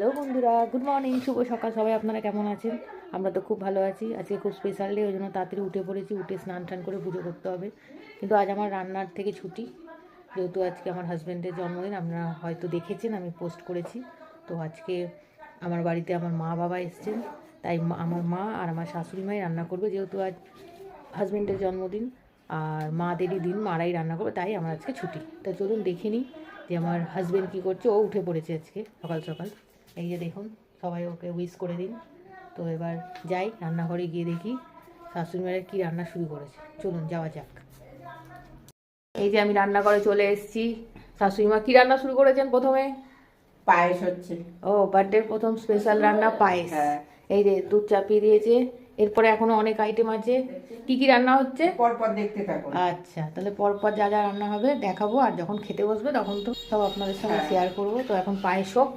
Hello বন্ধুরা, good morning, শুভ সকাল। সবাই আপনারা কেমন আছেন? আমরা তো খুব ভালো আছি। আজকে খুব স্পেশাল ডে, ওই জন্য তাড়াতাড়ি উঠে পড়েছি। উঠে স্নান টান করে পুজো করতে হবে। কিন্তু আজ আমার রান্নার থেকে ছুটি, যেহেতু আজকে আমার হাজব্যান্ডের জন্মদিন। আপনারা হয়তো দেখেছেন, আমি পোস্ট করেছি। তো আজকে আমার বাড়িতে আমার মা বাবা এসছেন, তাই আমার মা আর আমার শাশুড়ি মাই রান্না করবে। যেহেতু আজ হাজব্যান্ডের জন্মদিন আর মাদেরই দিন, মারাই রান্না করবে, তাই আমার আজকে ছুটি। তাই চলুন দেখে নিই যে আমার হাজব্যান্ড কী করছে। ও উঠে পড়েছে আজকে সকাল সকাল। এই যে দেখুন, সবাই ওকে উইশ করে দিন। তো এবার যাই রান্নাঘরে, গিয়ে দেখি শাশুড়ি মায়ের কী রান্না শুরু করেছে। চলুন যাওয়া যাক। এই যে আমি রান্নাঘরে চলে এসেছি। শাশুড়ি মা কী রান্না শুরু করেছেন? প্রথমে পায়েস হচ্ছে। ও, বার্থডের প্রথম স্পেশাল রান্না পায়েস। হ্যাঁ। এই যে দুধ চাপিয়ে দিয়েছে। এরপরে এখনো অনেক আইটেম আছে। কি কি রান্না হচ্ছে? পরপর দেখতে থাকুন। আচ্ছা, তাহলে পরপর যা যা রান্না হবে দেখাবো, আর যখন খেতে বসবে তখন তো সব আপনাদের সঙ্গে হ্যাঁ। শেয়ার করবো। তো এখন পায়েস হোক।